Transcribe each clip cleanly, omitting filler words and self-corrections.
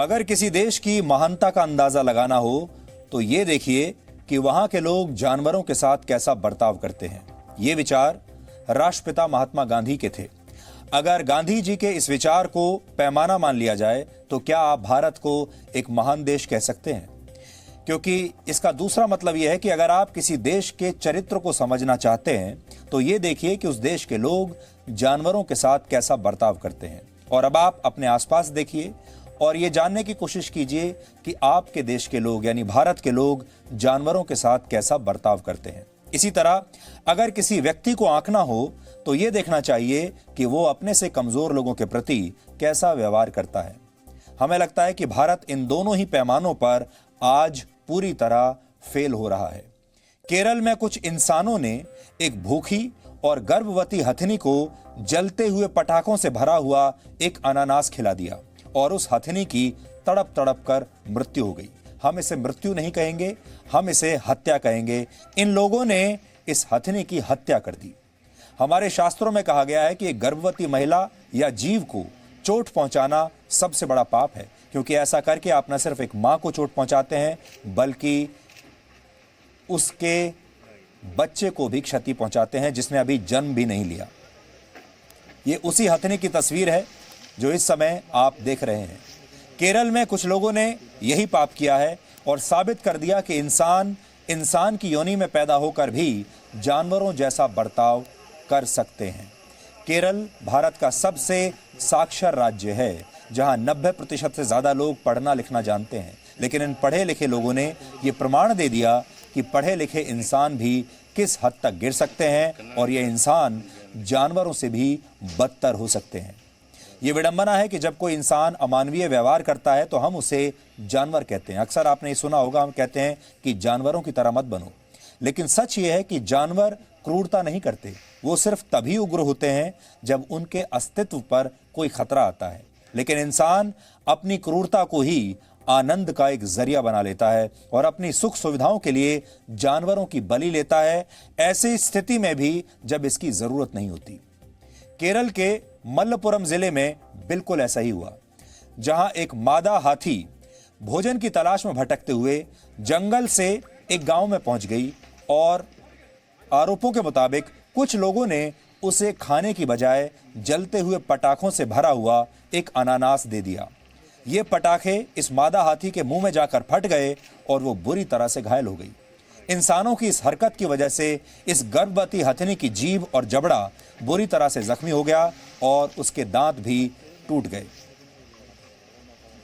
अगर किसी देश की महानता का अंदाजा लगाना हो तो ये देखिए कि वहां के लोग जानवरों के साथ कैसा बर्ताव करते हैं। ये विचार राष्ट्रपिता महात्मा गांधी के थे। अगर गांधी जी के इस विचार को पैमाना मान लिया जाए तो क्या आप भारत को एक महान देश कह सकते हैं? क्योंकि इसका दूसरा मतलब यह है कि अगर आप किसी देश के चरित्र को समझना चाहते हैं तो ये देखिए कि उस देश के लोग जानवरों के साथ कैसा बर्ताव करते हैं। और अब आप अपने आसपास देखिए और ये जानने की कोशिश कीजिए कि आपके देश के लोग यानी भारत के लोग जानवरों के साथ कैसा बर्ताव करते हैं। इसी तरह अगर किसी व्यक्ति को आंकना हो तो ये देखना चाहिए कि वो अपने से कमजोर लोगों के प्रति कैसा व्यवहार करता है। हमें लगता है कि भारत इन दोनों ही पैमानों पर आज पूरी तरह फेल हो रहा है। केरल में कुछ इंसानों ने एक भूखी और गर्भवती हथिनी को जलते हुए पटाखों से भरा हुआ एक अनानास खिला दिया और उस हथिनी की तड़प तड़प कर मृत्यु हो गई। हम इसे मृत्यु नहीं कहेंगे, हम इसे हत्या कहेंगे। इन लोगों ने इस हथिनी की हत्या कर दी। हमारे शास्त्रों में कहा गया है कि एक गर्भवती महिला या जीव को चोट पहुंचाना सबसे बड़ा पाप है, क्योंकि ऐसा करके आप न सिर्फ एक मां को चोट पहुंचाते हैं बल्कि उसके बच्चे को भी क्षति पहुंचाते हैं जिसने अभी जन्म भी नहीं लिया। ये उसी हथिनी की तस्वीर है जो इस समय आप देख रहे हैं। केरल में कुछ लोगों ने यही पाप किया है और साबित कर दिया कि इंसान की योनि में पैदा होकर भी जानवरों जैसा बर्ताव कर सकते हैं। केरल भारत का सबसे साक्षर राज्य है, जहां 90% से ज्यादा लोग पढ़ना लिखना जानते हैं। लेकिन इन पढ़े लिखे लोगों ने ये प्रमाण दे दिया कि पढ़े लिखे इंसान भी किस हद तक गिर सकते हैं और ये इंसान जानवरों से भी बदतर हो सकते हैं। ये विडंबना है कि जब कोई इंसान अमानवीय व्यवहार करता है तो हम उसे जानवर कहते हैं। अक्सर आपने सुना होगा, हम कहते हैं कि जानवरों की तरह मत बनो। लेकिन सच ये है कि जानवर क्रूरता नहीं करते, वो सिर्फ तभी उग्र होते हैं जब उनके अस्तित्व पर कोई खतरा आता है। लेकिन इंसान अपनी क्रूरता को ही आनंद का एक जरिया बना लेता है और अपनी सुख सुविधाओं के लिए जानवरों की बलि लेता है, ऐसी स्थिति में भी जब इसकी जरूरत नहीं होती। केरल के मल्लपुरम जिले में बिल्कुल ऐसा ही हुआ, जहां एक मादा हाथी भोजन की तलाश में भटकते हुए जंगल से एक गांव में पहुंच गई और आरोपों के मुताबिक कुछ लोगों ने उसे खाने की बजाय जलते हुए पटाखों से भरा हुआ एक अनानास दे दिया। ये पटाखे इस मादा हाथी के मुंह में जाकर फट गए और वो बुरी तरह से घायल हो गई। इंसानों की इस हरकत की वजह से इस गर्भवती हथिनी की जीभ और जबड़ा बुरी तरह से जख्मी हो गया और उसके दांत भी टूट गए।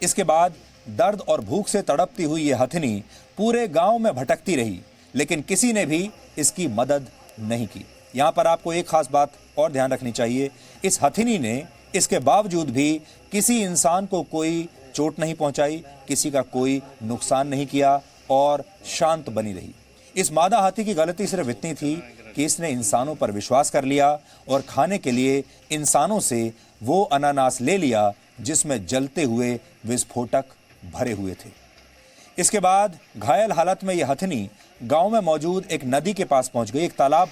इसके बाद दर्द और भूख से तड़पती हुई ये हथिनी पूरे गांव में भटकती रही, लेकिन किसी ने भी इसकी मदद नहीं की। यहां पर आपको एक खास बात और ध्यान रखनी चाहिए, इस हथिनी ने इसके बावजूद भी किसी इंसान को कोई चोट नहीं पहुंचाई, किसी का कोई नुकसान नहीं किया और शांत बनी रही। इस मादा हाथी की गलती सिर्फ इतनी थी कि इसने इंसानों पर विश्वास कर लिया और खाने के लिए इंसानों से वो अनानास ले लिया जिसमें जलते हुए विस्फोटक भरे हुए थे। इसके बाद घायल हालत में यह हथिनी गांव में मौजूद एक नदी के पास पहुंच गई, एक तालाब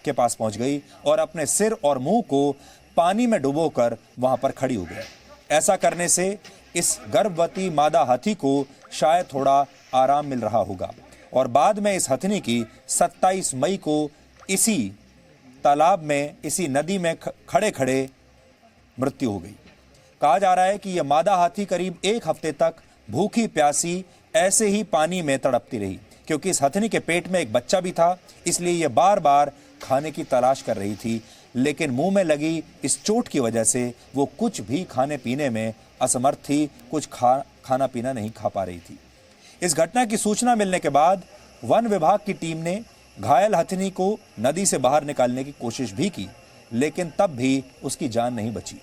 के पास पहुंच गई और अपने सिर और मुंह को पानी में डुबोकर वहां पर खड़ी हो गई। ऐसा करने से इस गर्भवती मादा हाथी को शायद थोड़ा आराम मिल रहा होगा और बाद में इस हथिनी की 27 मई को इसी तालाब में, इसी नदी में खड़े खड़े मृत्यु हो गई। कहा जा रहा है कि यह मादा हाथी करीब 1 हफ्ते तक भूखी प्यासी ऐसे ही पानी में तड़पती रही, क्योंकि इस हथिनी के पेट में एक बच्चा भी था, इसलिए यह बार बार खाने की तलाश कर रही थी। लेकिन मुंह में लगी इस चोट की वजह से वो कुछ भी खाने पीने में असमर्थ थी, कुछ खाना पीना नहीं खा पा रही थी। इस घटना की सूचना मिलने के बाद वन विभाग की टीम ने घायल हथिनी को नदी से बाहर निकालने की कोशिश भी की, लेकिन तब भी उसकी जान नहीं बची।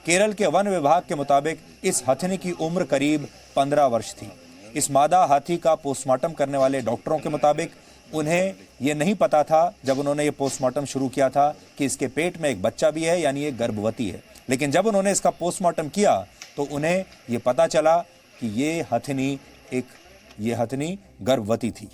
केरल के वन विभाग के मुताबिक इस हथिनी की उम्र करीब 15 वर्ष थी। इस मादा हाथी का पोस्टमार्टम करने वाले डॉक्टरों के मुताबिक उन्हें यह नहीं पता था जब उन्होंने ये पोस्टमार्टम शुरू किया था कि इसके पेट में एक बच्चा भी है, यानी ये गर्भवती है। लेकिन जब उन्होंने इसका पोस्टमार्टम किया तो उन्हें ये पता चला कि ये हथिनी गर्भवती थी।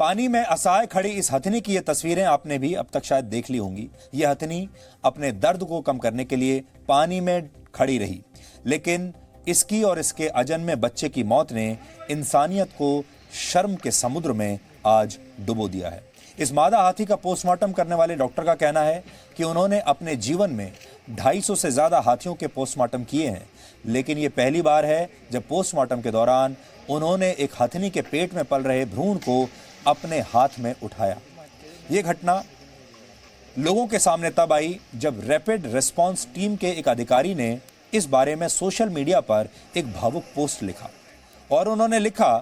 पानी में असहाय खड़ी इस हथिनी की ये तस्वीरें आपने भी अब तक शायद देख ली होंगी। यह हथिनी अपने दर्द को कम करने के लिए पानी में खड़ी रही, लेकिन इसकी और इसके अजन्मे बच्चे की मौत ने इंसानियत को शर्म के समुद्र में आज डुबो दिया है। इस मादा हाथी का पोस्टमार्टम करने वाले डॉक्टर का कहना है कि उन्होंने अपने जीवन में 250 से ज्यादा हाथियों के पोस्टमार्टम किए हैं, लेकिन ये पहली बार है जब पोस्टमार्टम के दौरान उन्होंने एक हथनी के पेट में पल रहे भ्रूण को अपने हाथ में उठाया। ये घटना लोगों के सामने तब आई जब रैपिड रिस्पांस टीम के एक अधिकारी ने इस बारे में सोशल मीडिया पर एक भावुक पोस्ट लिखा और उन्होंने लिखा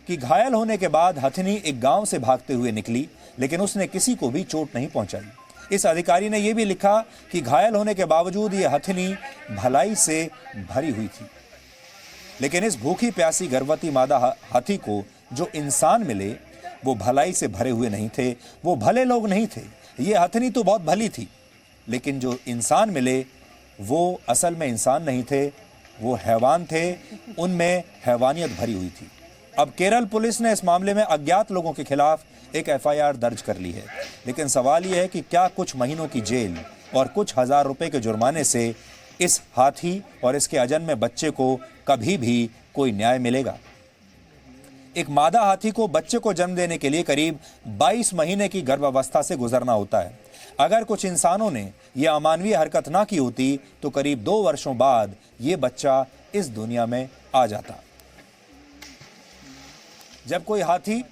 कि घायल होने के बाद हथनी एक गांव से भागते हुए निकली, लेकिन उसने किसी को भी चोट नहीं पहुंचाई। इस अधिकारी ने यह भी लिखा कि घायल होने के बावजूद यह हथनी भलाई से भरी हुई थी, लेकिन इस भूखी प्यासी गर्भवती मादा हाथी को जो इंसान मिले वो भलाई से भरे हुए नहीं थे, वो भले लोग नहीं थे। ये हथनी तो बहुत भली थी, लेकिन जो इंसान मिले वो असल में इंसान नहीं थे, वो हैवान थे, उनमें हैवानियत भरी हुई थी। अब केरल पुलिस ने इस मामले में अज्ञात लोगों के खिलाफ एक एफआईआर दर्ज कर ली है, लेकिन सवाल यह है कि क्या कुछ महीनों की जेल और कुछ हजार रुपए के जुर्माने से इस हाथी और इसके अजन्मे बच्चे को कभी भी कोई न्याय मिलेगा? एक मादा हाथी को बच्चे को जन्म देने के लिए करीब 22 महीने की गर्भावस्था से गुजरना होता है। अगर कुछ इंसानों ने यह अमानवीय हरकत ना की होती तो करीब 2 वर्षों बाद यह बच्चा इस दुनिया में आ जाता। जब कोई हाथी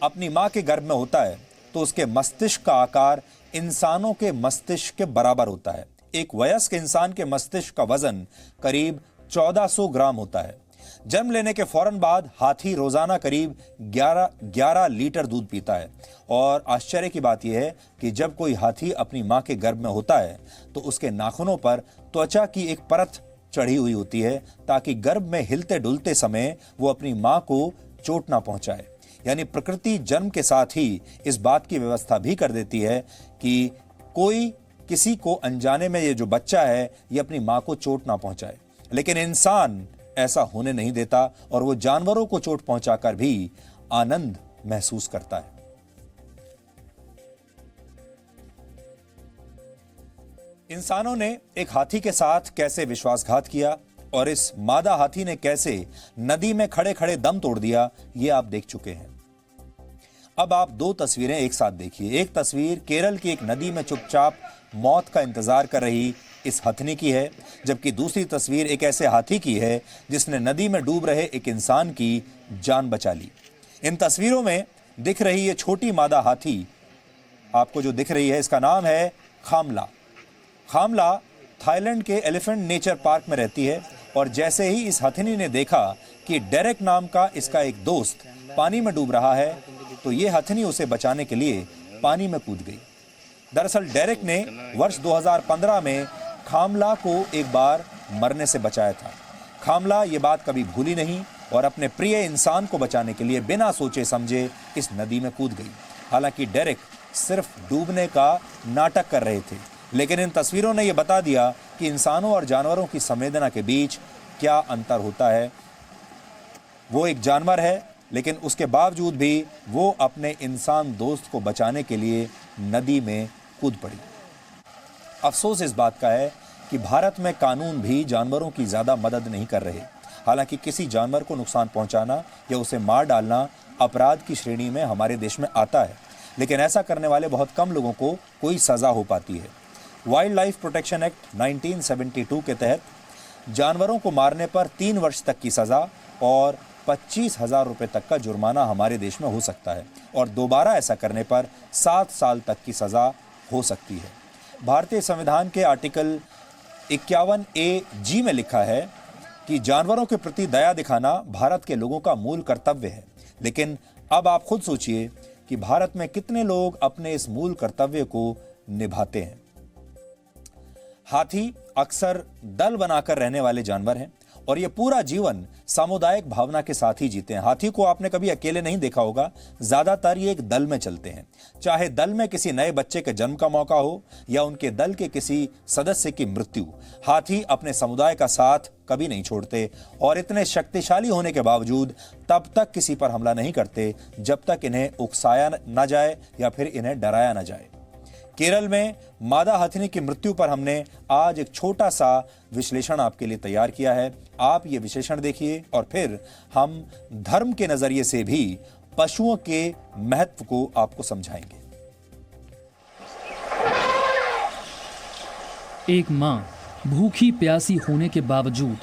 अपनी मां के गर्भ में होता है तो उसके मस्तिष्क का आकार इंसानों के मस्तिष्क के बराबर होता है। एक वयस्क इंसान के मस्तिष्क का वजन करीब 1400 ग्राम होता है। जन्म लेने के फौरन बाद हाथी रोजाना करीब 11 लीटर दूध पीता है और आश्चर्य की बात यह है कि जब कोई हाथी अपनी मां के गर्भ में होता है तो उसके नाखूनों पर त्वचा की एक परत चढ़ी हुई होती है ताकि गर्भ में हिलते डुलते समय वो अपनी मां को चोट ना पहुंचाए। यानी प्रकृति जन्म के साथ ही इस बात की व्यवस्था भी कर देती है कि कोई किसी को अनजाने में ये जो बच्चा है ये अपनी मां को चोट ना पहुंचाए, लेकिन इंसान ऐसा होने नहीं देता और वो जानवरों को चोट पहुंचाकर भी आनंद महसूस करता है। इंसानों ने एक हाथी के साथ कैसे विश्वासघात किया और इस मादा हाथी ने कैसे नदी में खड़े खड़े दम तोड़ दिया, ये आप देख चुके हैं। अब आप 2 तस्वीरें एक साथ देखिए। एक तस्वीर केरल की एक नदी में चुपचाप मौत का इंतजार कर रही इस हथनी की है, जबकि दूसरी तस्वीर एक ऐसे हाथी की है जिसने नदी में डूब रहे एक इंसान की जान बचा ली। इन तस्वीरों में दिख रही ये छोटी मादा हाथी आपको जो दिख रही है इसका नाम है खामला। खामला थाईलैंड के एलिफेंट नेचर पार्क में रहती है और जैसे ही इस हथनी ने देखा कि डेरेक नाम का इसका एक दोस्त पानी में डूब रहा है तो ये हथनी उसे बचाने के लिए पानी में कूद गई। दरअसल डेरेक ने वर्ष 2015 में खामला को एक बार मरने से बचाया था। खामला ये बात कभी भूली नहीं और अपने प्रिय इंसान को बचाने के लिए बिना सोचे समझे इस नदी में कूद गई। हालांकि डेरेक सिर्फ डूबने का नाटक कर रहे थे, लेकिन इन तस्वीरों ने यह बता दिया कि इंसानों और जानवरों की संवेदना के बीच क्या अंतर होता है। वो एक जानवर है, लेकिन उसके बावजूद भी वो अपने इंसान दोस्त को बचाने के लिए नदी में कूद पड़ी। अफसोस इस बात का है कि भारत में कानून भी जानवरों की ज़्यादा मदद नहीं कर रहे। हालांकि किसी जानवर को नुकसान पहुंचाना या उसे मार डालना अपराध की श्रेणी में हमारे देश में आता है, लेकिन ऐसा करने वाले बहुत कम लोगों को कोई सज़ा हो पाती है। वाइल्ड लाइफ प्रोटेक्शन एक्ट 1972 के तहत जानवरों को मारने पर 3 वर्ष तक की सज़ा और 25,000 रुपये तक का जुर्माना हमारे देश में हो सकता है और दोबारा ऐसा करने पर 7 साल तक की सज़ा हो सकती है। भारतीय संविधान के आर्टिकल 51A(G) में लिखा है कि जानवरों के प्रति दया दिखाना भारत के लोगों का मूल कर्तव्य है। लेकिन अब आप खुद सोचिए कि भारत में कितने लोग अपने इस मूल कर्तव्य को निभाते हैं। हाथी अक्सर दल बनाकर रहने वाले जानवर हैं और ये पूरा जीवन सामुदायिक भावना के साथ ही जीते हैं। हाथी को आपने कभी अकेले नहीं देखा होगा, ज्यादातर ये एक दल में चलते हैं। चाहे दल में किसी नए बच्चे के जन्म का मौका हो या उनके दल के किसी सदस्य की मृत्यु, हाथी अपने समुदाय का साथ कभी नहीं छोड़ते और इतने शक्तिशाली होने के बावजूद तब तक किसी पर हमला नहीं करते जब तक इन्हें उकसाया न जाए या फिर इन्हें डराया न जाए। केरल में मादा हथिनी की मृत्यु पर हमने आज एक छोटा सा विश्लेषण आपके लिए तैयार किया है। आप ये विश्लेषण देखिए और फिर हम धर्म के नजरिए से भी पशुओं के महत्व को आपको समझाएंगे। एक मां भूखी प्यासी होने के बावजूद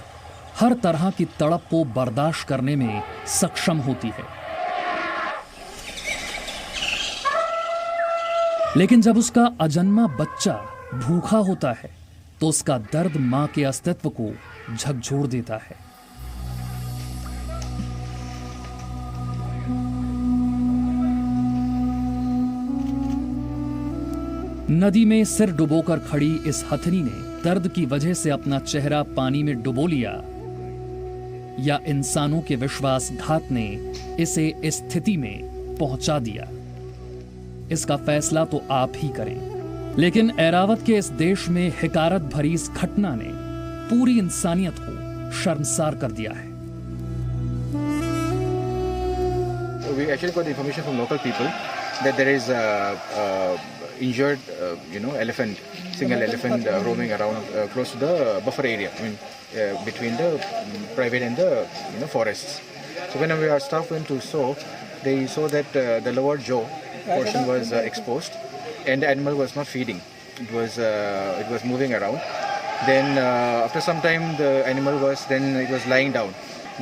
हर तरह की तड़प को बर्दाश्त करने में सक्षम होती है, लेकिन जब उसका अजन्मा बच्चा भूखा होता है तो उसका दर्द मां के अस्तित्व को झकझोर देता है। नदी में सिर डुबोकर खड़ी इस हथनी ने दर्द की वजह से अपना चेहरा पानी में डुबो लिया, या इंसानों के विश्वासघात ने इसे इस स्थिति में पहुंचा दिया, इसका फैसला तो आप ही करें। लेकिन ऐरावत के इस देश में हिकारत भरी इस घटना ने पूरी इंसानियत को शर्मसार कर दिया है। We actually got information from local people that there is a injured, elephant, single elephant roaming around close to the buffer area. I mean, between the private and the forests. So when our staff went to saw, they saw that the lower jaw portion was exposed, and the animal was not feeding. It was moving around. Then after some time, the animal was lying down.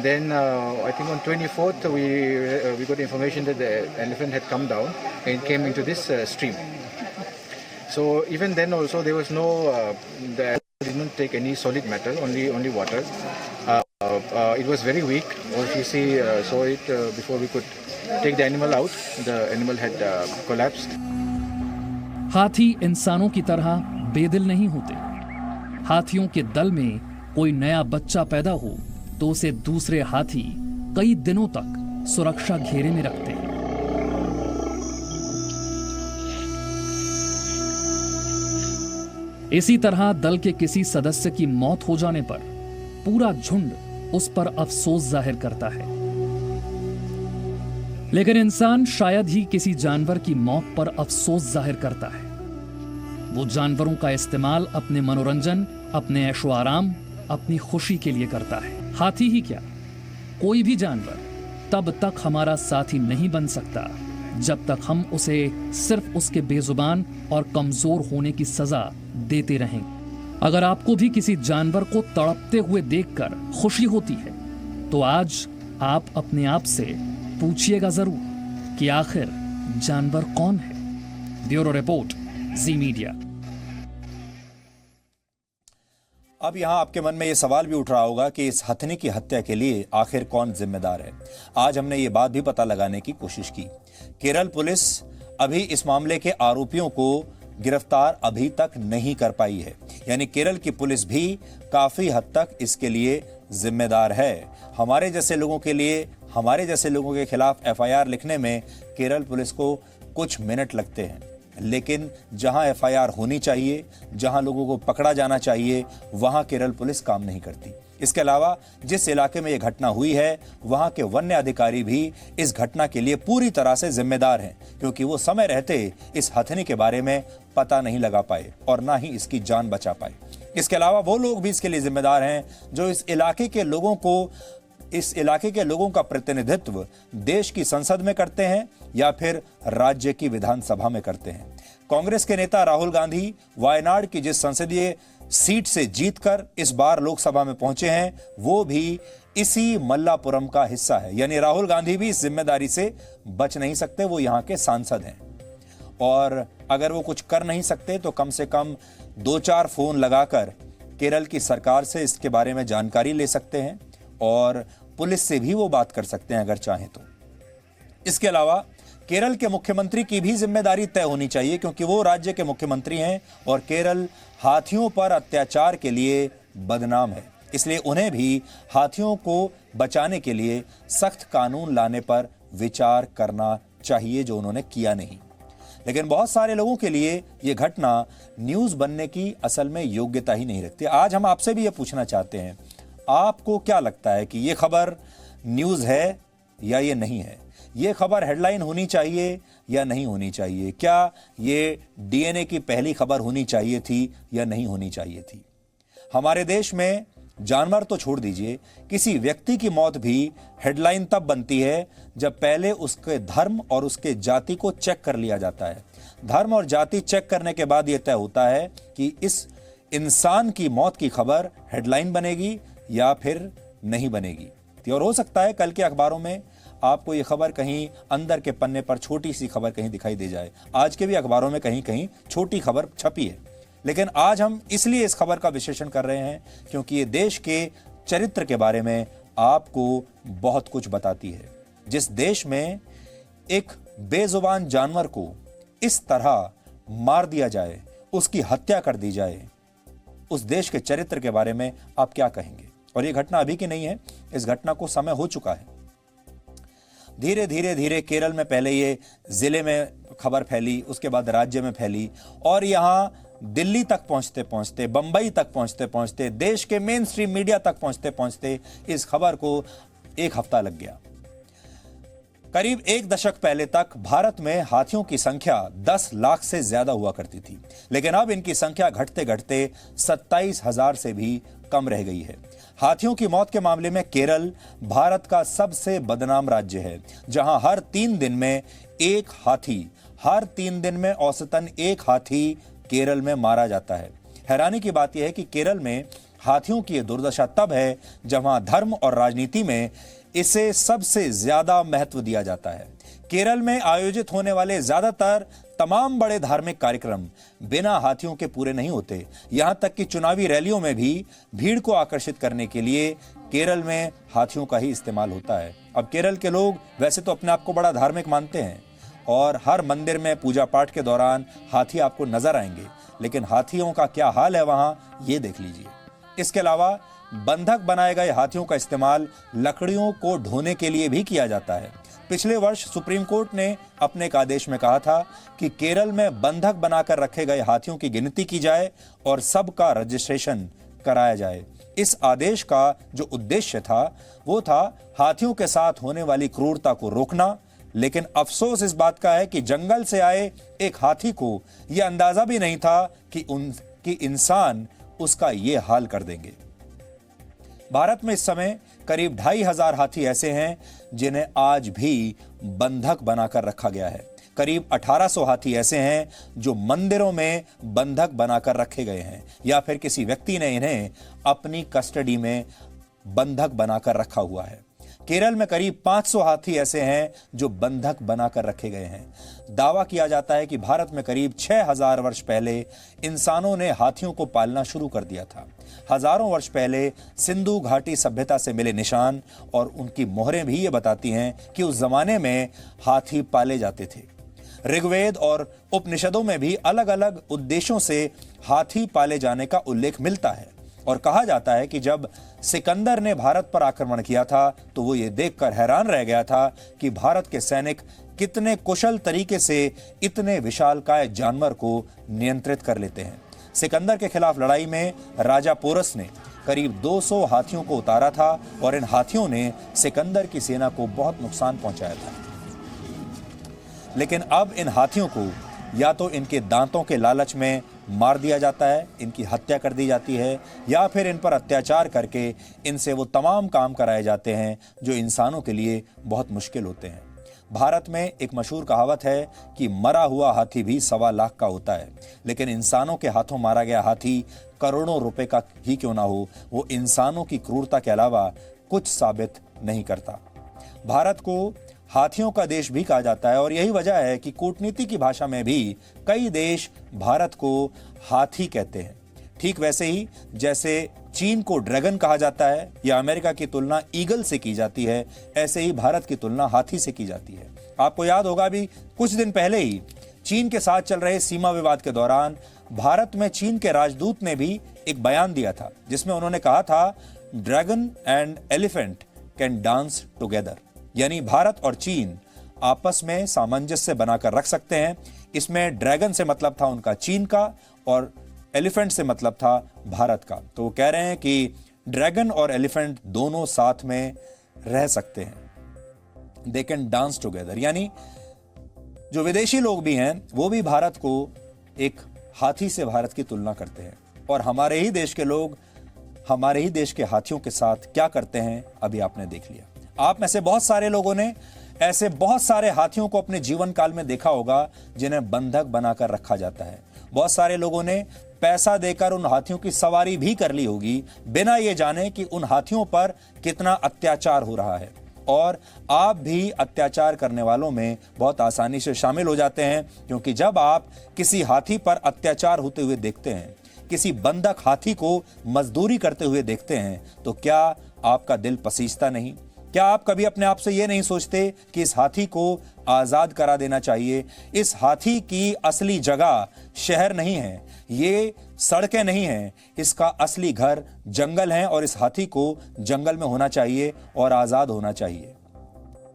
Then I think on 24th we got information that the elephant had come down and came into this stream. So even then also there was no the animal did not take any solid matter, only water. It was very weak. Or if you saw it before we could take the animal out, the animal had collapsed. हाथी इंसानों की तरह बेदिल नहीं होते। हाथियों के दल में कोई नया बच्चा पैदा हो तो उसे दूसरे हाथी कई दिनों तक सुरक्षा घेरे में रखते हैं। इसी तरह दल के किसी सदस्य की मौत हो जाने पर पूरा झुंड उस पर अफसोस जाहिर करता है, लेकिन इंसान शायद ही किसी जानवर की मौत पर अफसोस जाहिर करता है। वो जानवरों का इस्तेमाल अपने मनोरंजन, अपने ऐशो आराम, अपनी खुशी के लिए करता है। हाथी ही क्या, कोई भी जानवर तब तक हमारा साथी नहीं बन सकता जब तक हम उसे सिर्फ उसके बेजुबान और कमजोर होने की सजा देते रहेंगे। अगर आपको भी किसी जानवर को तड़पते हुए देखकर खुशी होती है तो आज आप अपने आप से पूछिएगा जरूर कि आखिर जानवर कौन है। ब्यूरो रिपोर्ट, जी मीडिया। अब यहां आपके मन में यह सवाल भी उठ रहा होगा कि इस हथनी की हत्या के लिए आखिर कौन जिम्मेदार है। आज हमने ये बात भी पता लगाने की कोशिश की। केरल पुलिस अभी इस मामले के आरोपियों को गिरफ्तार अभी तक नहीं कर पाई है, यानी केरल की पुलिस भी काफी हद तक इसके लिए जिम्मेदार है। हमारे जैसे लोगों के खिलाफ एफआईआर लिखने में केरल पुलिस को कुछ मिनट लगते हैं, लेकिन जहां एफआईआर होनी चाहिए, जहां लोगों को पकड़ा जाना चाहिए, वहां केरल पुलिस काम नहीं करती। इसके अलावा जिस इलाके में यह घटना हुई है वहां के वन्य अधिकारी भी इस घटना के लिए पूरी तरह से जिम्मेदार हैं, क्योंकि वो समय रहते इस हथनी के बारे में पता नहीं लगा पाए और ना ही इसकी जान बचा पाए। इसके अलावा वो लोग भी इसके लिए जिम्मेदार हैं जो इस इलाके के लोगों का प्रतिनिधित्व देश की संसद में करते हैं या फिर राज्य की विधानसभा में करते हैं। कांग्रेस के नेता राहुल गांधी वायनाड की जिस संसदीय सीट से जीतकर इस बार लोकसभा में पहुंचे हैं, वो भी इसी मल्लापुरम का हिस्सा है, यानी राहुल गांधी भी इस जिम्मेदारी से बच नहीं सकते। वो यहां के सांसद हैं और अगर वो कुछ कर नहीं सकते तो कम से कम 2-4 फोन लगाकर केरल की सरकार से इसके बारे में जानकारी ले सकते हैं और पुलिस से भी वो बात कर सकते हैं अगर चाहें तो। इसके अलावा केरल के मुख्यमंत्री की भी जिम्मेदारी तय होनी चाहिए, क्योंकि वो राज्य के मुख्यमंत्री हैं और केरल हाथियों पर अत्याचार के लिए बदनाम है। इसलिए उन्हें भी हाथियों को बचाने के लिए सख्त कानून लाने पर विचार करना चाहिए, जो उन्होंने किया नहीं। लेकिन बहुत सारे लोगों के लिए यह घटना न्यूज बनने की असल में योग्यता ही नहीं रखती। आज हम आपसे भी यह पूछना चाहते हैं, आपको क्या लगता है कि यह खबर न्यूज है या ये नहीं है? ये खबर हेडलाइन होनी चाहिए या नहीं होनी चाहिए? क्या ये डीएनए की पहली खबर होनी चाहिए थी या नहीं होनी चाहिए थी? हमारे देश में जानवर तो छोड़ दीजिए, किसी व्यक्ति की मौत भी हेडलाइन तब बनती है जब पहले उसके धर्म और उसके जाति को चेक कर लिया जाता है। धर्म और जाति चेक करने के बाद यह तय होता है कि इस इंसान की मौत की खबर हेडलाइन बनेगी या फिर नहीं बनेगी। और हो सकता है कल के अखबारों में आपको ये खबर कहीं अंदर के पन्ने पर छोटी सी खबर कहीं दिखाई दे जाए। आज के भी अखबारों में कहीं कहीं छोटी खबर छपी है, लेकिन आज हम इसलिए इस खबर का विश्लेषण कर रहे हैं क्योंकि ये देश के चरित्र के बारे में आपको बहुत कुछ बताती है। जिस देश में एक बेजुबान जानवर को इस तरह मार दिया जाए, उसकी हत्या कर दी जाए, उस देश के चरित्र के बारे में आप क्या कहेंगे? और ये घटना अभी की नहीं है, इस घटना को समय हो चुका है। धीरे धीरे धीरे केरल में पहले ये जिले में खबर फैली, उसके बाद राज्य में फैली, और यहां दिल्ली तक पहुंचते पहुंचते, बंबई तक पहुंचते पहुंचते, देश के मेन स्ट्रीम मीडिया तक पहुंचते पहुंचते इस खबर को 1 हफ्ता लग गया। करीब 1 दशक पहले तक भारत में हाथियों की संख्या 10 लाख से ज्यादा हुआ करती थी, लेकिन अब इनकी संख्या घटते घटते 27,000 से भी कम रह गई है। हाथियों की मौत के मामले में केरल भारत का सबसे बदनाम राज्य है, जहां हर 3 दिन में औसतन एक हाथी केरल में मारा जाता है। हैरानी की बात यह है कि केरल में हाथियों की दुर्दशा तब है जहां धर्म और राजनीति में इसे सबसे ज्यादा महत्व दिया जाता है। केरल में आयोजित होने वाले ज्यादातर तमाम बड़े धार्मिक कार्यक्रम बिना हाथियों के पूरे नहीं होते। यहां तक कि चुनावी रैलियों में भी भीड़ को आकर्षित करने के लिए केरल में हाथियों का ही इस्तेमाल होता है। अब केरल के लोग वैसे तो अपने आप को बड़ा धार्मिक मानते हैं और हर मंदिर में पूजा पाठ के दौरान हाथी आपको नजर आएंगे, लेकिन हाथियों का क्या हाल है वहां, ये देख लीजिए। इसके अलावा बंधक बनाए गए हाथियों का इस्तेमाल लकड़ियों को ढोने के लिए भी किया जाता है। पिछले वर्ष सुप्रीम कोर्ट ने अपने एक आदेश में कहा था कि केरल में बंधक बनाकर रखे गए हाथियों की गिनती की जाए और सबका रजिस्ट्रेशन कराया जाए। इस आदेश का जो उद्देश्य था वो था हाथियों के साथ होने वाली क्रूरता को रोकना, लेकिन अफसोस इस बात का है कि जंगल से आए एक हाथी को यह अंदाजा भी नहीं था कि इंसान उसका ये हाल कर देंगे। भारत में इस समय करीब 2,500 हाथी ऐसे हैं जिन्हें आज भी बंधक बनाकर रखा गया है। करीब 1,800 हाथी ऐसे हैं जो मंदिरों में बंधक बनाकर रखे गए हैं या फिर किसी व्यक्ति ने इन्हें अपनी कस्टडी में बंधक बनाकर रखा हुआ है। केरल में करीब 500 हाथी ऐसे हैं जो बंधक बनाकर रखे गए हैं। दावा किया जाता है कि भारत में करीब 6,000 वर्ष पहले इंसानों ने हाथियों को पालना शुरू कर दिया था। हजारों वर्ष पहले सिंधु घाटी सभ्यता से मिले निशान और उनकी मोहरें भी ये बताती हैं कि उस जमाने में हाथी पाले जाते थे। ऋग्वेद और उपनिषदों में भी अलग अलग उद्देश्यों से हाथी पाले जाने का उल्लेख मिलता है और कहा जाता है कि जब सिकंदर ने भारत पर आक्रमण किया था तो वो ये देखकर हैरान रह गया था कि भारत के सैनिक कितने कुशल तरीके से इतने विशालकाय जानवर को नियंत्रित कर लेते हैं। सिकंदर के खिलाफ लड़ाई में राजा पोरस ने करीब 200 हाथियों को उतारा था और इन हाथियों ने सिकंदर की सेना को बहुत नुकसान पहुंचाया था। लेकिन अब इन हाथियों को या तो इनके दांतों के लालच में मार दिया जाता है, इनकी हत्या कर दी जाती है, या फिर इन पर अत्याचार करके इनसे वो तमाम काम कराए जाते हैं जो इंसानों के लिए बहुत मुश्किल होते हैं। भारत में एक मशहूर कहावत है कि मरा हुआ हाथी भी 1.25 लाख का होता है, लेकिन इंसानों के हाथों मारा गया हाथी करोड़ों रुपए का ही क्यों ना हो, वो इंसानों की क्रूरता के अलावा कुछ साबित नहीं करता। भारत को हाथियों का देश भी कहा जाता है और यही वजह है कि कूटनीति की भाषा में भी कई देश भारत को हाथी कहते हैं। ठीक वैसे ही जैसे चीन को ड्रैगन कहा जाता है या अमेरिका की तुलना ईगल से की जाती है, ऐसे ही भारत की तुलना हाथी से की जाती है। आपको याद होगा भी कुछ दिन पहले ही चीन के साथ चल रहे सीमा विवाद के दौरान भारत में चीन के राजदूत ने भी एक बयान दिया था जिसमें उन्होंने कहा था dragon and elephant can dance together, यानी भारत और चीन आपस में सामंजस्य बनाकर रख सकते हैं। इसमें ड्रैगन से मतलब था उनका चीन का और एलिफेंट से मतलब था भारत का। तो वो कह रहे हैं कि ड्रैगन और एलिफेंट दोनों साथ में रह सकते हैं। They can dance together. यानी जो विदेशी लोग भी हैं वो भी भारत को एक हाथी से भारत की तुलना करते हैं, और हमारे ही देश के लोग हमारे ही देश के हाथियों के साथ क्या करते हैं अभी आपने देख लिया। आप में से बहुत सारे लोगों ने ऐसे बहुत सारे हाथियों को अपने जीवन काल में देखा होगा जिन्हें बंधक बनाकर रखा जाता है। बहुत सारे लोगों ने पैसा देकर उन हाथियों की सवारी भी कर ली होगी बिना ये जाने कि उन हाथियों पर कितना अत्याचार हो रहा है। और आप भी अत्याचार करने वालों में बहुत आसानी से शामिल हो जाते हैं, क्योंकि जब आप किसी हाथी पर अत्याचार होते हुए देखते हैं, किसी बंधक हाथी को मजदूरी करते हुए देखते हैं, तो क्या आपका दिल पसीजता नहीं? क्या आप कभी अपने आप से ये नहीं सोचते कि इस हाथी को आजाद करा देना चाहिए? इस हाथी की असली जगह शहर नहीं है, ये सड़कें नहीं हैं, इसका असली घर जंगल है, और इस हाथी को जंगल में होना चाहिए और आजाद होना चाहिए।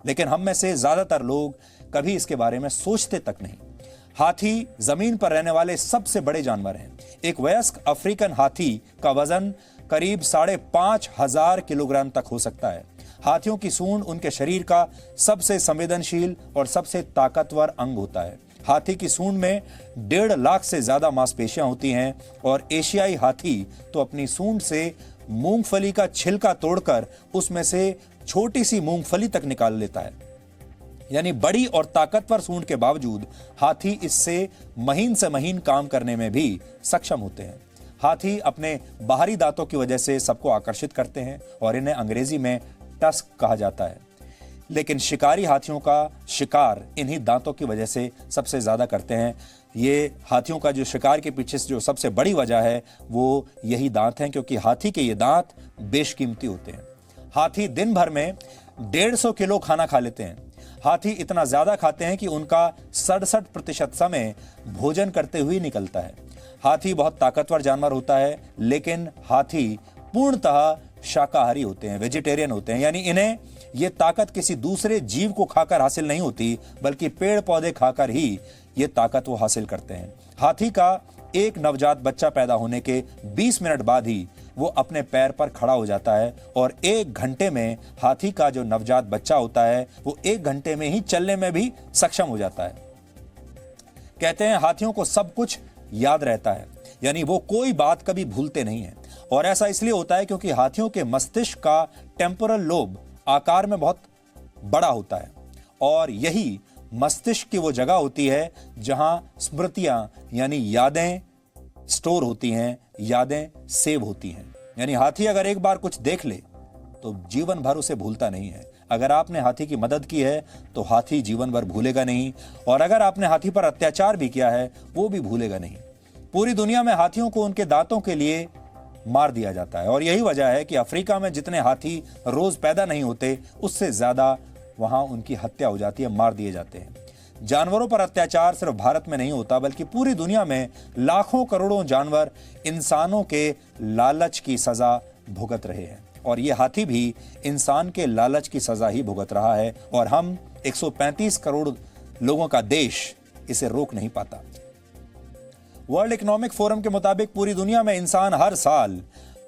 लेकिन हम में से ज्यादातर लोग कभी इसके बारे में सोचते तक नहीं। हाथी जमीन पर रहने वाले सबसे बड़े जानवर हैं। एक वयस्क अफ्रीकन हाथी का वजन करीब 5,500 किलोग्राम तक हो सकता है। हाथियों की सूंड उनके शरीर का सबसे संवेदनशील और सबसे ताकतवर अंग होता है। हाथी की सूंड में 1.5 लाख से ज्यादा मांसपेशियां होती हैं, और एशियाई हाथी तो अपनी सूंड से मूंगफली का छिलका तोड़कर उसमें से छोटी सी मूंगफली तक निकाल लेता है। यानी बड़ी और ताकतवर सूंड के बावजूद हाथी इससे महीन से महीन काम करने में भी सक्षम होते हैं। हाथी अपने बाहरी दांतों की वजह से सबको आकर्षित करते हैं, और इन्हें अंग्रेजी में टस्क कहा जाता है। लेकिन शिकारी हाथियों का शिकार इन्हीं दांतों की वजह से सबसे ज्यादा करते हैं। ये हाथियों का जो शिकार के पीछे जो सबसे बड़ी वजह है वो यही दांत हैं, क्योंकि हाथी के ये दांत बेशकीमती होते हैं। हाथी दिन भर में 150 किलो खाना खा लेते हैं। हाथी इतना ज्यादा खाते हैं कि उनका 67% समय भोजन करते हुए निकलता है। हाथी बहुत ताकतवर जानवर होता है, लेकिन हाथी पूर्णतः शाकाहारी होते हैं, वेजिटेरियन होते हैं। यानी इन्हें ये ताकत किसी दूसरे जीव को खाकर हासिल नहीं होती, बल्कि पेड़ पौधे खाकर ही ये ताकत वो हासिल करते हैं। हाथी का एक नवजात बच्चा पैदा होने के 20 मिनट बाद ही वो अपने पैर पर खड़ा हो जाता है, और 1 घंटे में हाथी का जो नवजात बच्चा होता है वो 1 घंटे में ही चलने में भी सक्षम हो जाता है। कहते हैं हाथियों को सब कुछ याद रहता है, यानी वो कोई बात कभी भूलते नहीं है। और ऐसा इसलिए होता है क्योंकि हाथियों के मस्तिष्क का टेम्पोरल लोब आकार में बहुत बड़ा होता है, और यही मस्तिष्क की वो जगह होती है जहां स्मृतियां यानी यादें स्टोर होती हैं, यादें सेव होती हैं। यानी हाथी अगर एक बार कुछ देख ले तो जीवन भर उसे भूलता नहीं है। अगर आपने हाथी की मदद की है तो हाथी जीवन भर भूलेगा नहीं, और अगर आपने हाथी पर अत्याचार भी किया है वो भी भूलेगा नहीं। पूरी दुनिया में हाथियों को उनके दांतों के लिए मार दिया जाता है, और यही वजह है कि अफ्रीका में जितने हाथी रोज पैदा नहीं होते उससे ज्यादा वहां उनकी हत्या हो जाती है, मार दिए जाते हैं। जानवरों पर अत्याचार सिर्फ भारत में नहीं होता, बल्कि पूरी दुनिया में लाखों करोड़ों जानवर इंसानों के लालच की सजा भुगत रहे हैं, और ये हाथी भी इंसान के लालच की सजा ही भुगत रहा है, और हम 135 करोड़ लोगों का देश इसे रोक नहीं पाता। वर्ल्ड इकोनॉमिक फोरम के मुताबिक पूरी दुनिया में इंसान हर साल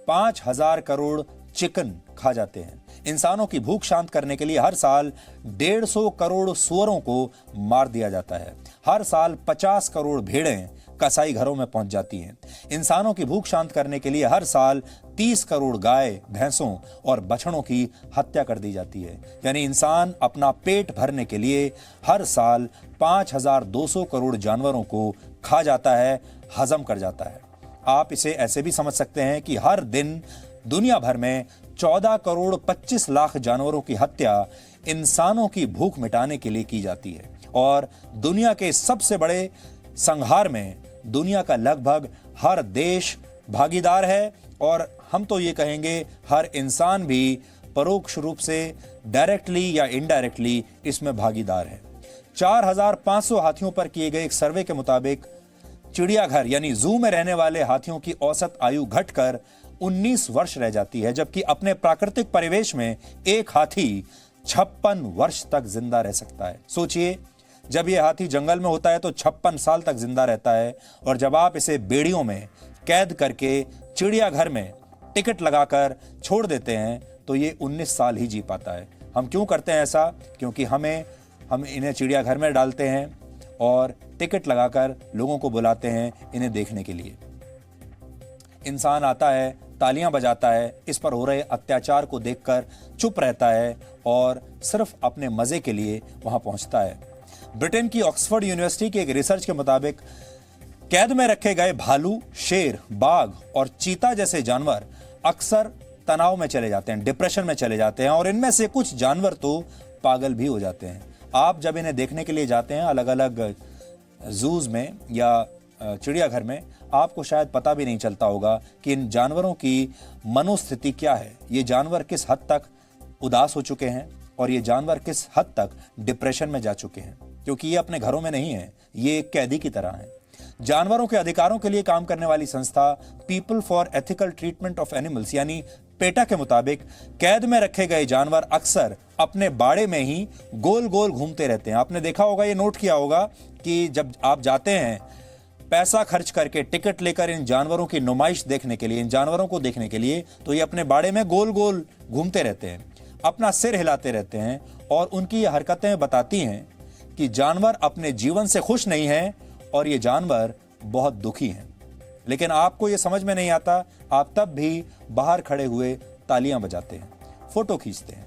5,000 करोड़ चिकन खा जाते हैं। इंसानों की भूख शांत करने के लिए हर साल 150 करोड़ सूअरों को मार दिया जाता है। हर साल 50 करोड़ भेड़ें कसाई घरों में पहुंच जाती हैं। इंसानों की भूख शांत करने के लिए हर साल 30 करोड़ गाय, भैंसों और बछड़ों की हत्या कर दी जाती है। यानी इंसान अपना पेट भरने के लिए हर साल 5,200 करोड़ जानवरों को खा जाता है, हजम कर जाता है। आप इसे ऐसे भी समझ सकते हैं कि हर दिन दुनिया भर में 14 करोड़ 25 लाख जानवरों की हत्या इंसानों की भूख मिटाने के लिए की जाती है, और दुनिया के सबसे बड़े संहार में दुनिया का लगभग हर देश भागीदार है, और हम तो ये कहेंगे हर इंसान भी परोक्ष रूप से डायरेक्टली या इनडायरेक्टली इसमें भागीदार है। 4,500 हाथियों पर किए गए एक सर्वे के मुताबिक चिड़ियाघर यानी जू में रहने वाले हाथियों की औसत आयु घटकर 19 वर्ष रह जाती है, जबकि अपने प्राकृतिक परिवेश में एक हाथी 56 वर्ष तक जिंदा रह सकता है। सोचिए, जब यह हाथी जंगल में होता है तो 56 साल तक जिंदा रहता है, और जब आप इसे बेड़ियों में कैद करके चिड़ियाघर में टिकट लगाकर छोड़ देते हैं तो ये 19 साल ही जी पाता है। हम क्यों करते हैं ऐसा? क्योंकि हम इन्हें चिड़ियाघर में डालते हैं और टिकट लगाकर लोगों को बुलाते हैं इन्हें देखने के लिए। इंसान आता है, तालियां बजाता है, इस पर हो रहे अत्याचार को देखकर चुप रहता है और सिर्फ अपने मजे के लिए वहां पहुंचता है। ब्रिटेन की ऑक्सफोर्ड यूनिवर्सिटी के एक रिसर्च के मुताबिक कैद में रखे गए भालू, शेर, बाघ और चीता जैसे जानवर अक्सर तनाव में चले जाते हैं, डिप्रेशन में चले जाते हैं और इनमें से कुछ जानवर तो पागल भी हो जाते हैं। आप जब इन्हें देखने के लिए जाते हैं अलग अलग जूज में या चिड़ियाघर में, आपको शायद पता भी नहीं चलता होगा कि इन जानवरों की मनोस्थिति क्या है। ये जानवर किस हद तक उदास हो चुके हैं और ये जानवर किस हद तक डिप्रेशन में जा चुके हैं, क्योंकि ये अपने घरों में नहीं है, ये एक कैदी की तरह हैं। जानवरों के अधिकारों के लिए काम करने वाली संस्था people for ethical treatment of animals यानी पेटा के मुताबिक कैद में रखे गए जानवर अक्सर अपने बाड़े में ही गोल गोल घूमते रहते हैं। आपने देखा होगा, ये नोट किया होगा कि जब आप जाते हैं पैसा खर्च करके टिकट लेकर इन जानवरों की नुमाइश देखने के लिए, इन जानवरों को देखने के लिए, तो ये अपने बाड़े में गोल गोल घूमते रहते हैं, अपना सिर हिलाते रहते हैं और उनकी ये हरकतें बताती हैं कि जानवर अपने जीवन से खुश नहीं हैं और ये जानवर बहुत दुखी हैं। लेकिन आपको ये समझ में नहीं आता, आप तब भी बाहर खड़े हुए तालियां बजाते हैं, फोटो खींचते हैं।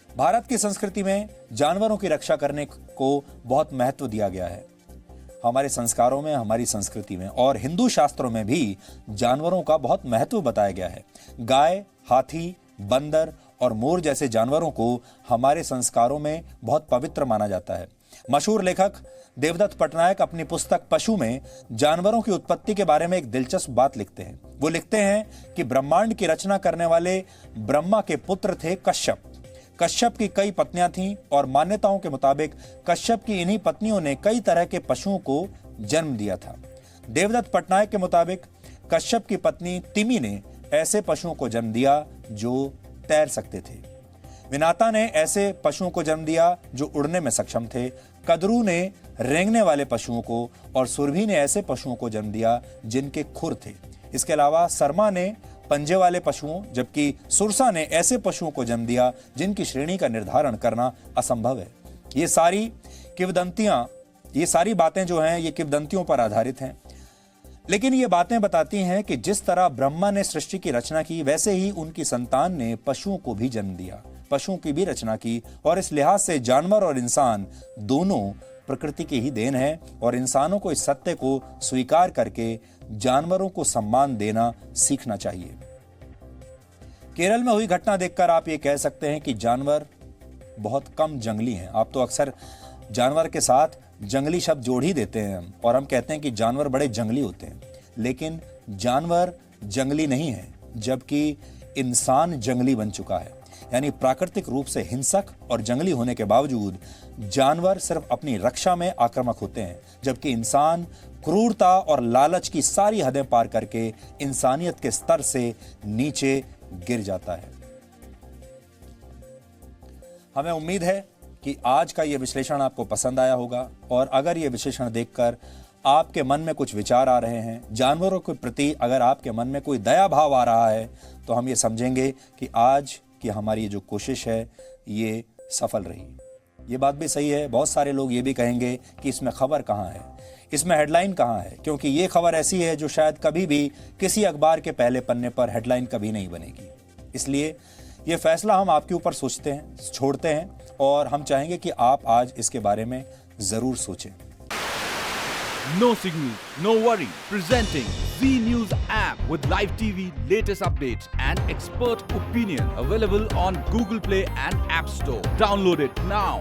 भारत की संस्कृति में जानवरों की रक्षा करने को बहुत महत्व दिया गया है। हमारे संस्कारों में, हमारी संस्कृति में और हिंदू शास्त्रों में भी जानवरों का बहुत महत्व बताया गया है। गाय, हाथी, बंदर और मोर जैसे जानवरों को हमारे संस्कारों में बहुत पवित्र माना जाता है। मशहूर लेखक देवदत्त पटनायक अपनी पुस्तक पशु में जानवरों की उत्पत्ति के बारे में एक दिलचस्प बात लिखते हैं। वो लिखते हैं कि ब्रह्मांड की रचना करने वाले ब्रह्मा के पुत्र थे कश्यप। कश्यप की कई पत्नियां थीं और मान्यताओं के मुताबिक कश्यप की इन्हीं पत्नियों ने कई तरह के पशुओं को जन्म दिया था। देवदत्त पटनायक के मुताबिक कश्यप की पत्नी तिमी ने ऐसे पशुओं को जन्म दिया जो तैर सकते थे। विनाता ने ऐसे पशुओं को जन्म दिया जो उड़ने में सक्षम थे। कदरू ने रेंगने वाले पशुओं को और सुरभि ने ऐसे पशुओं को जन्म दिया जिनके खुर थे। इसके अलावा सरमा ने पंजे वाले पशुओं, जबकि सुरसा ने ऐसे पशुओं को जन्म दिया जिनकी श्रेणी का निर्धारण करना असंभव है। ये सारी बातें जो हैं ये किंवदंतियों पर आधारित हैं, लेकिन ये बातें बताती हैं कि जिस तरह ब्रह्मा ने सृष्टि की रचना की, वैसे ही उनकी संतान ने पशुओं को भी जन्म दिया, पशुओं की भी रचना की। और इस लिहाज से जानवर और इंसान दोनों प्रकृति की ही देन है और इंसानों को इस सत्य को स्वीकार करके जानवरों को सम्मान देना सीखना चाहिए। केरल में हुई घटना देखकर आप ये कह सकते हैं कि जानवर बहुत कम जंगली हैं। आप तो अक्सर जानवर के साथ जंगली शब्द जोड़ ही देते हैं और हम कहते हैं कि जानवर बड़े जंगली होते हैं, लेकिन जानवर जंगली नहीं है, जबकि इंसान जंगली बन चुका है। यानी प्राकृतिक रूप से हिंसक और जंगली होने के बावजूद जानवर सिर्फ अपनी रक्षा में आक्रामक होते हैं, जबकि इंसान क्रूरता और लालच की सारी हदें पार करके इंसानियत के स्तर से नीचे गिर जाता है। हमें उम्मीद है कि आज का यह विश्लेषण आपको पसंद आया होगा और अगर यह विश्लेषण देखकर आपके मन में कुछ विचार आ रहे हैं, जानवरों के प्रति अगर आपके मन में कोई दया भाव आ रहा है, तो हम ये समझेंगे कि आज की हमारी जो कोशिश है ये सफल रही। ये बात भी सही है, बहुत सारे लोग ये भी कहेंगे कि इसमें खबर कहाँ है, इसमें हेडलाइन कहाँ है, क्योंकि ये खबर ऐसी है जो शायद कभी भी किसी अखबार के पहले पन्ने पर हेडलाइन कभी नहीं बनेगी। इसलिए ये फैसला हम आपके ऊपर छोड़ते हैं और हम चाहेंगे कि आप आज इसके बारे में जरूर सोचें। No signal, no worry. Presenting Z News app with live TV, latest updates and expert opinion. Available on Google Play and App Store. Download it now.